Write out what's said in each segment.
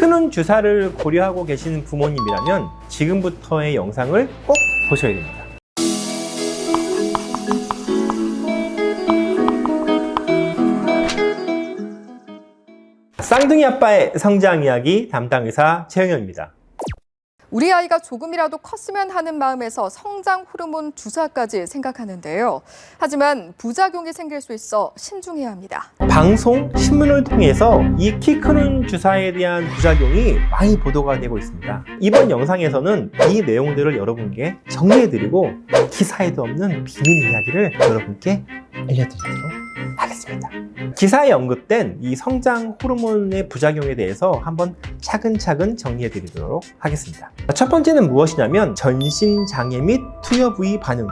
크는 주사를 고려하고 계신 부모님이라면 지금부터의 영상을 꼭 보셔야 됩니다. 쌍둥이 아빠의 성장 이야기 담당 의사 최영현입니다. 우리 아이가 조금이라도 컸으면 하는 마음에서 성장 호르몬 주사까지 생각하는데요. 하지만 부작용이 생길 수 있어 신중해야 합니다. 방송, 신문을 통해서 이 키 크는 주사에 대한 부작용이 많이 보도가 되고 있습니다. 이번 영상에서는 이 내용들을 여러분께 정리해드리고 기사에도 없는 비밀 이야기를 여러분께 알려드리도록 하겠습니다. 기사에 언급된 이 성장 호르몬의 부작용에 대해서 한번 차근차근 정리해드리도록 하겠습니다. 첫 번째는 무엇이냐면 전신장애 및 투여 부위 반응.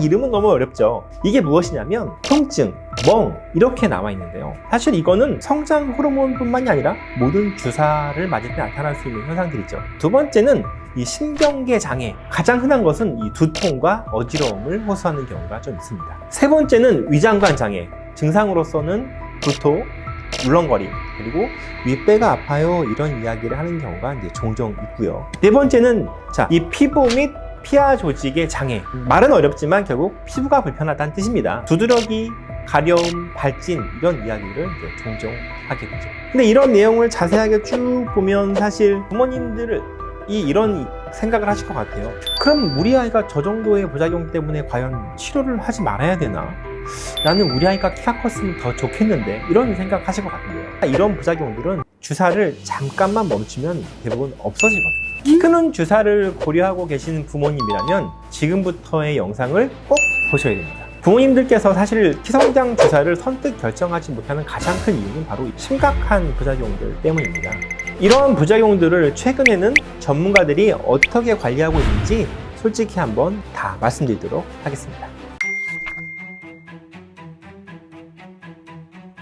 이름은 너무 어렵죠. 이게 무엇이냐면 통증, 멍 이렇게 나와 있는데요. 사실 이거는 성장 호르몬뿐만이 아니라 모든 주사를 맞을 때 나타날 수 있는 현상들이죠. 두 번째는 이 신경계 장애. 가장 흔한 것은 이 두통과 어지러움을 호소하는 경우가 좀 있습니다. 세 번째는 위장관 장애. 증상으로서는 구토, 울렁거림, 그리고 윗배가 아파요 이런 이야기를 하는 경우가 이제 종종 있고요. 네 번째는 이 피부 및 피하 조직의 장애. 말은 어렵지만 결국 피부가 불편하다는 뜻입니다. 두드러기, 가려움, 발진 이런 이야기를 이제 종종 하게 되죠. 근데 이런 내용을 자세하게 쭉 보면 사실 부모님들이 이런 생각을 하실 것 같아요. 그럼 우리 아이가 저 정도의 부작용 때문에 과연 치료를 하지 말아야 되나? 나는 우리 아이가 키가 컸으면 더 좋겠는데 이런 생각 하실 것 같은데요. 이런 부작용들은 주사를 잠깐만 멈추면 대부분 없어지거든요. 키 크는 주사를 고려하고 계신 부모님이라면 지금부터의 영상을 꼭 보셔야 됩니다. 부모님들께서 사실 키성장 주사를 선뜻 결정하지 못하는 가장 큰 이유는 바로 심각한 부작용들 때문입니다. 이런 부작용들을 최근에는 전문가들이 어떻게 관리하고 있는지 솔직히 한번 다 말씀드리도록 하겠습니다.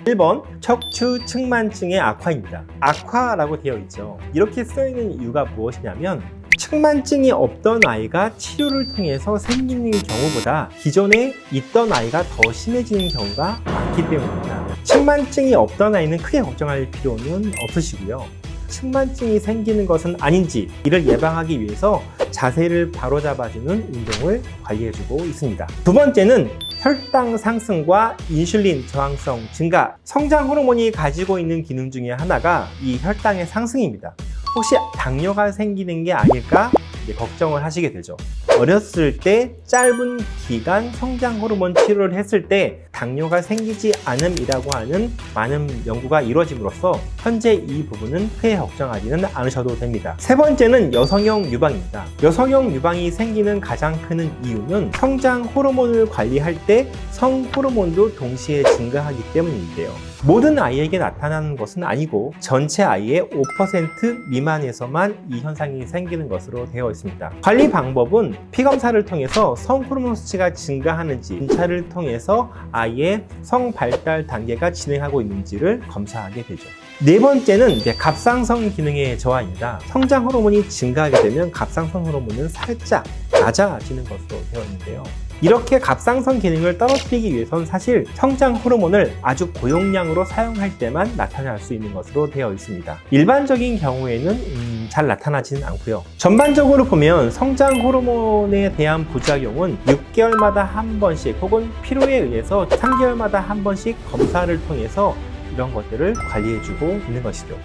1번 척추 측만증의 악화입니다. 악화라고 되어 있죠. 이렇게 쓰이는 이유가 무엇이냐면 측만증이 없던 아이가 치료를 통해서 생기는 경우보다 기존에 있던 아이가 더 심해지는 경우가 많기 때문입니다. 측만증이 없던 아이는 크게 걱정할 필요는 없으시고요. 측만증이 생기는 것은 아닌지 이를 예방하기 위해서 자세를 바로잡아주는 운동을 관리해주고 있습니다. 두 번째는 혈당 상승과 인슐린 저항성 증가. 성장 호르몬이 가지고 있는 기능 중에 하나가 이 혈당의 상승입니다. 혹시 당뇨가 생기는 게 아닐까 걱정을 하시게 되죠. 어렸을 때 짧은 기간 성장 호르몬 치료를 했을 때 당뇨가 생기지 않음이라고 하는 많은 연구가 이루어짐으로써 현재 이 부분은 크게 걱정하지는 않으셔도 됩니다. 세 번째는 여성형 유방입니다. 여성형 유방이 생기는 가장 큰 이유는 성장 호르몬을 관리할 때 성 호르몬도 동시에 증가하기 때문인데요. 모든 아이에게 나타나는 것은 아니고 전체 아이의 5% 미만에서만 이 현상이 생기는 것으로 되어 있습니다. 관리 방법은 피검사를 통해서 성 호르몬 수치가 증가하는지, 검사를 통해서 아이의 성 발달 단계가 진행하고 있는지를 검사하게 되죠. 네 번째는 갑상선 기능의 저하입니다. 성장 호르몬이 증가하게 되면 갑상선 호르몬은 살짝 낮아지는 것으로 되어 있는데요. 이렇게 갑상선 기능을 떨어뜨리기 위해서는 사실 성장 호르몬을 아주 고용량으로 사용할 때만 나타날 수 있는 것으로 되어 있습니다. 일반적인 경우에는 잘 나타나지는 않고요. 전반적으로 보면 성장 호르몬에 대한 부작용은 6개월마다 한 번씩 혹은 필요에 의해서 3개월마다 한 번씩 검사를 통해서 이런 것들을 관리해주고 있는 것이죠.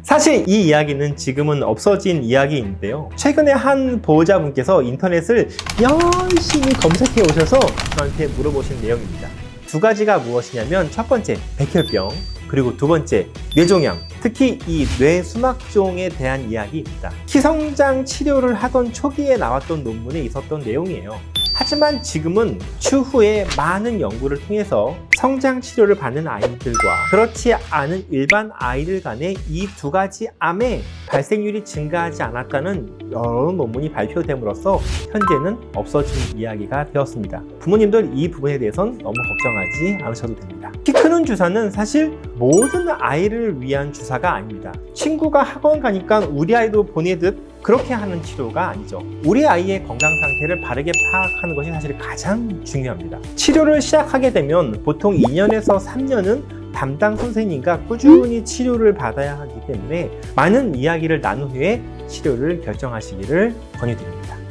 사실 이 이야기는 지금은 없어진 이야기인데요. 최근에 한 보호자분께서 인터넷을 열심히 검색해 오셔서 저한테 물어보신 내용입니다. 두 가지가 무엇이냐면 첫 번째 백혈병, 그리고 두 번째 뇌종양, 특히 이 뇌수막종에 대한 이야기입니다. 키성장 치료를 하던 초기에 나왔던 논문에 있었던 내용이에요. 하지만 지금은 추후에 많은 연구를 통해서 성장 치료를 받는 아이들과 그렇지 않은 일반 아이들 간에 이 두 가지 암의 발생률이 증가하지 않았다는 여러 논문이 발표됨으로써 현재는 없어진 이야기가 되었습니다. 부모님들 이 부분에 대해서는 너무 걱정하지 않으셔도 됩니다. 키 크는 주사는 사실 모든 아이를 위한 주사가 아닙니다. 친구가 학원 가니까 우리 아이도 보내듯 그렇게 하는 치료가 아니죠. 우리 아이의 건강 상태를 바르게 파악하는 것이 사실 가장 중요합니다. 치료를 시작하게 되면 보통 2년에서 3년은 담당 선생님과 꾸준히 치료를 받아야 하기 때문에 많은 이야기를 나눈 후에 치료를 결정하시기를 권유드립니다.